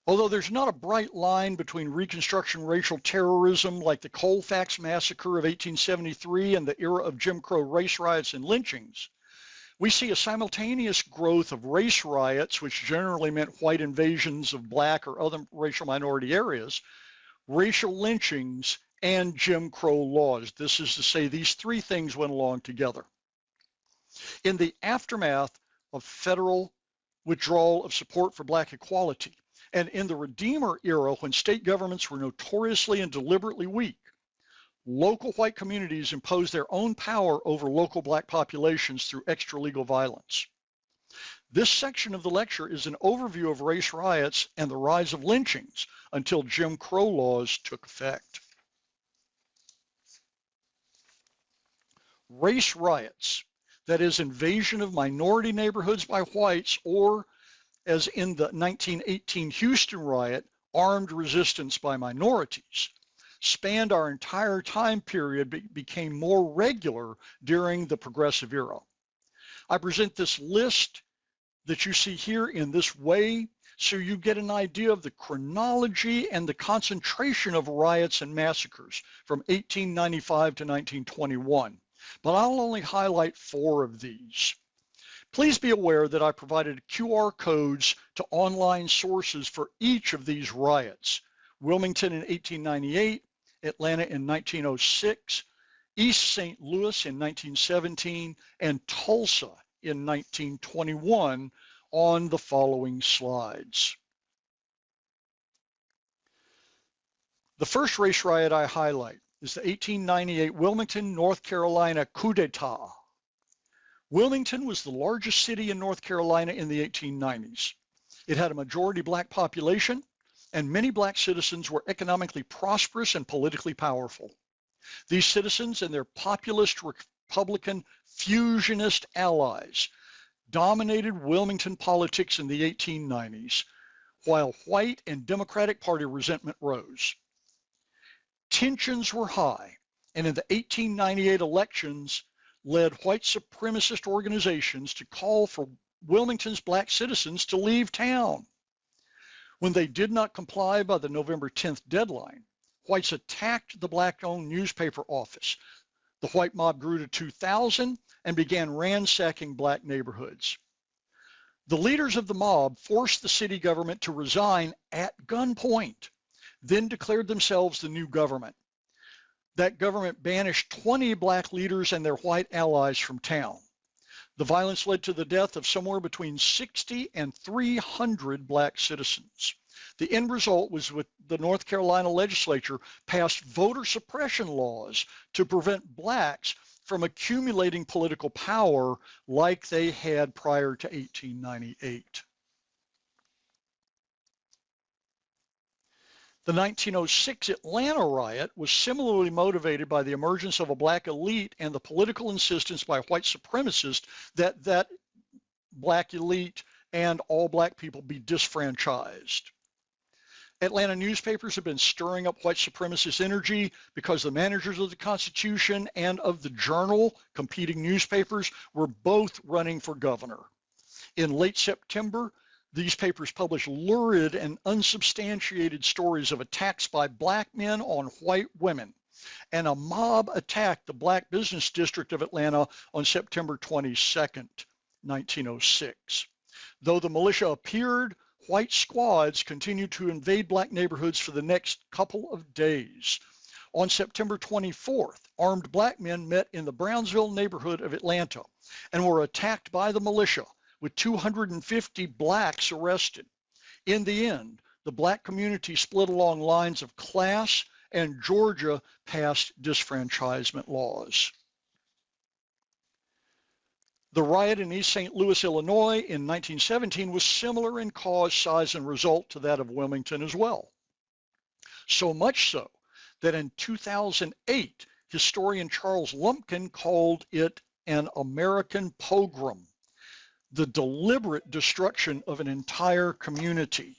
Although there's not a bright line between Reconstruction racial terrorism like the Colfax Massacre of 1873 and the era of Jim Crow race riots and lynchings, we see a simultaneous growth of race riots, which generally meant white invasions of black or other racial minority areas, racial lynchings, and Jim Crow laws. This is to say these three things went along together. In the aftermath of federal withdrawal of support for black equality, and in the Redeemer era, when state governments were notoriously and deliberately weak, local white communities imposed their own power over local black populations through extralegal violence. This section of the lecture is an overview of race riots and the rise of lynchings until Jim Crow laws took effect. Race riots, that is, invasion of minority neighborhoods by whites, or as in the 1918 Houston riot, armed resistance by minorities, spanned our entire time period, but became more regular during the Progressive era. I present this list that you see here in this way so you get an idea of the chronology and the concentration of riots and massacres from 1895 to 1921, but I'll only highlight 4 of these. Please be aware that I provided QR codes to online sources for each of these riots: Wilmington in 1898, Atlanta in 1906, East St. Louis in 1917, and Tulsa in 1921 on the following slides. The first race riot I highlight is the 1898 Wilmington, North Carolina coup d'etat. Wilmington was the largest city in North Carolina in the 1890s. It had a majority black population, and many black citizens were economically prosperous and politically powerful. These citizens and their populist Republican fusionist allies dominated Wilmington politics in the 1890s, while white and Democratic Party resentment rose. Tensions were high, and in the 1898 elections, led white supremacist organizations to call for Wilmington's black citizens to leave town. When they did not comply by the November 10th deadline, whites attacked the black-owned newspaper office. The white mob grew to 2,000 and began ransacking black neighborhoods. The leaders of the mob forced the city government to resign at gunpoint, then declared themselves the new government. That government banished 20 black leaders and their white allies from town. The violence led to the death of somewhere between 60 and 300 black citizens. The end result was the North Carolina legislature passed voter suppression laws to prevent blacks from accumulating political power like they had prior to 1898. The 1906 Atlanta riot was similarly motivated by the emergence of a black elite and the political insistence by white supremacists that black elite and all black people be disfranchised. Atlanta newspapers have been stirring up white supremacist energy because the managers of the Constitution and of the Journal, competing newspapers, were both running for governor. In late September, these papers published lurid and unsubstantiated stories of attacks by black men on white women, and a mob attacked the black business district of Atlanta on September 22nd, 1906. Though the militia appeared, white squads continued to invade black neighborhoods for the next couple of days. On September 24th, armed black men met in the Brownsville neighborhood of Atlanta and were attacked by the militia, with 250 blacks arrested. In the end, the black community split along lines of class, and Georgia passed disfranchisement laws. The riot in East St. Louis, Illinois in 1917 was similar in cause, size, and result to that of Wilmington as well. So much so that in 2008, historian Charles Lumpkin called it an American pogrom, the deliberate destruction of an entire community.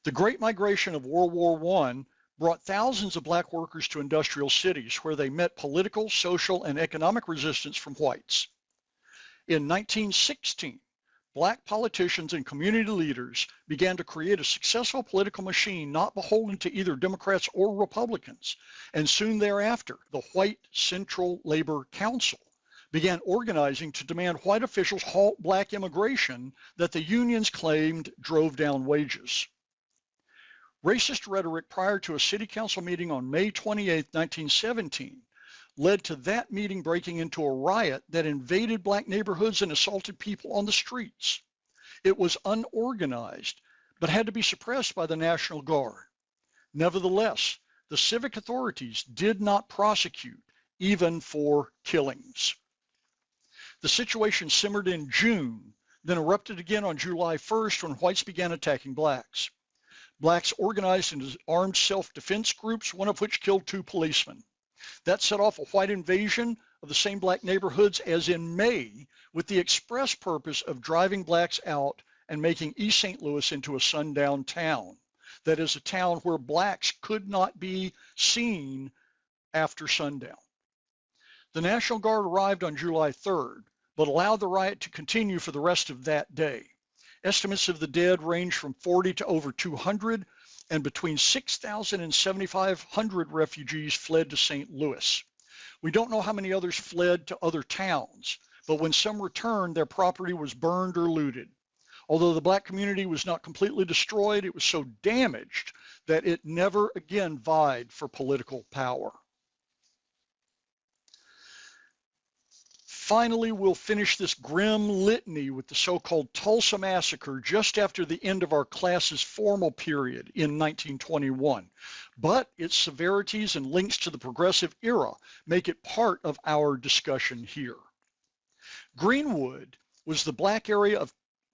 The Great Migration of World War I brought thousands of black workers to industrial cities where they met political, social, and economic resistance from whites. In 1916, black politicians and community leaders began to create a successful political machine not beholden to either Democrats or Republicans. And soon thereafter, the White Central Labor Council began organizing to demand white officials halt black immigration that the unions claimed drove down wages. Racist rhetoric prior to a city council meeting on May 28, 1917, led to that meeting breaking into a riot that invaded black neighborhoods and assaulted people on the streets. It was unorganized, but had to be suppressed by the National Guard. Nevertheless, the civic authorities did not prosecute, even for killings. The situation simmered in June, then erupted again on July 1st when whites began attacking blacks. Blacks organized into armed self-defense groups, one of which killed 2 policemen. That set off a white invasion of the same black neighborhoods as in May, with the express purpose of driving blacks out and making East St. Louis into a sundown town. That is, a town where blacks could not be seen after sundown. The National Guard arrived on July 3rd, but allowed the riot to continue for the rest of that day. Estimates of the dead range from 40 to over 200, and between 6,000 and 7,500 refugees fled to St. Louis. We don't know how many others fled to other towns, but when some returned, their property was burned or looted. Although the black community was not completely destroyed, it was so damaged that it never again vied for political power. Finally, we'll finish this grim litany with the so-called Tulsa Massacre just after the end of our class's formal period in 1921. But its severities and links to the progressive era make it part of our discussion here. Greenwood was the black area of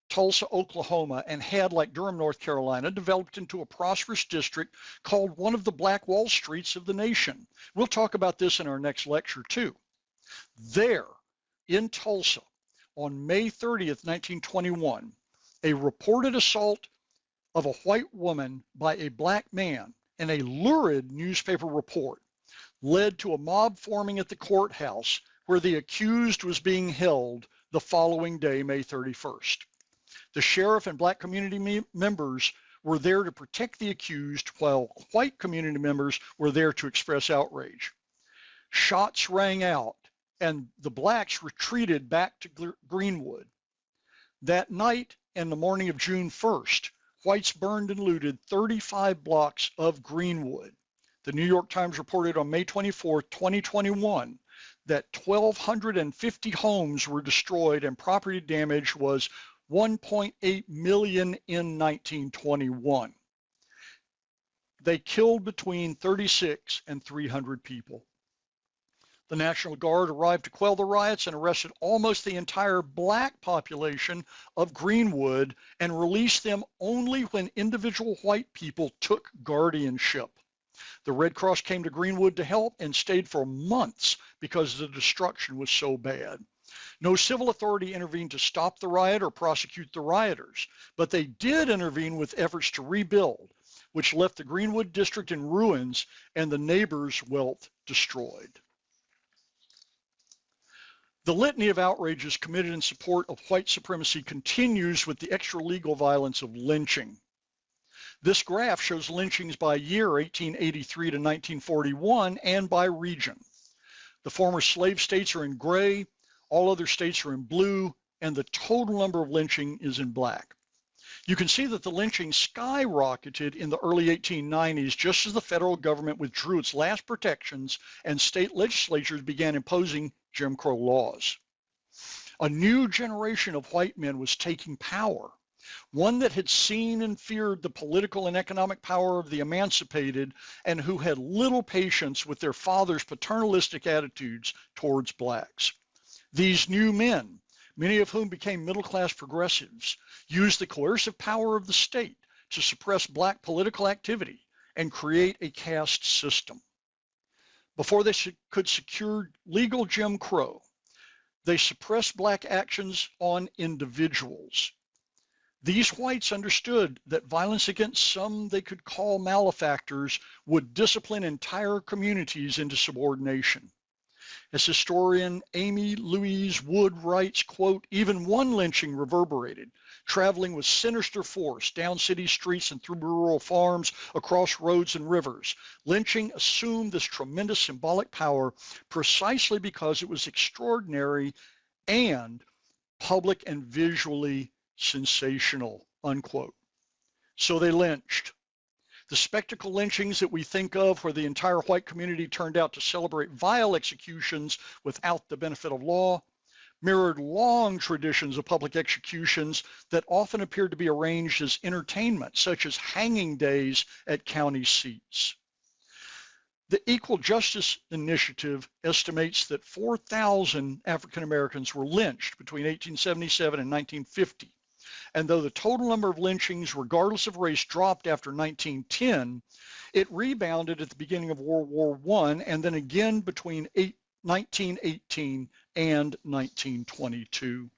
Tulsa, Oklahoma, and had, like Durham, North Carolina, developed into a prosperous district called one of the Black Wall Streets of the nation. We'll talk about this in our next lecture too. There, in Tulsa, on May 30th, 1921, a reported assault of a white woman by a black man in a lurid newspaper report led to a mob forming at the courthouse where the accused was being held the following day, May 31st. The sheriff and black community members were there to protect the accused, while white community members were there to express outrage. Shots rang out, and the blacks retreated back to Greenwood. That night and the morning of June 1st, whites burned and looted 35 blocks of Greenwood. The New York Times reported on May 24, 2021, that 1,250 homes were destroyed and property damage was 1.8 million in 1921. They killed between 36 and 300 people. The National Guard arrived to quell the riots and arrested almost the entire black population of Greenwood and released them only when individual white people took guardianship. The Red Cross came to Greenwood to help and stayed for months because the destruction was so bad. No civil authority intervened to stop the riot or prosecute the rioters, but they did intervene with efforts to rebuild, which left the Greenwood district in ruins and the neighbors' wealth destroyed. The litany of outrages committed in support of white supremacy continues with the extra-legal violence of lynching. This graph shows lynchings by year, 1883 to 1941, and by region. The former slave states are in gray, all other states are in blue, and the total number of lynching is in black. You can see that the lynching skyrocketed in the early 1890s just as the federal government withdrew its last protections and state legislatures began imposing Jim Crow laws. A new generation of white men was taking power, one that had seen and feared the political and economic power of the emancipated and who had little patience with their fathers' paternalistic attitudes towards blacks. These new men, many of whom became middle-class progressives, used the coercive power of the state to suppress black political activity and create a caste system. Before they could secure legal Jim Crow, they suppressed black actions on individuals. These whites understood that violence against some they could call malefactors would discipline entire communities into subordination. As historian Amy Louise Wood writes, quote, even one lynching reverberated, traveling with sinister force down city streets and through rural farms, across roads and rivers. Lynching assumed this tremendous symbolic power precisely because it was extraordinary and public and visually sensational, unquote. So they lynched. The spectacle lynchings that we think of, where the entire white community turned out to celebrate vile executions without the benefit of law, mirrored long traditions of public executions that often appeared to be arranged as entertainment, such as hanging days at county seats. The Equal Justice Initiative estimates that 4,000 African Americans were lynched between 1877 and 1950. And though the total number of lynchings, regardless of race, dropped after 1910, it rebounded at the beginning of World War I and then again between 1918 and 1922.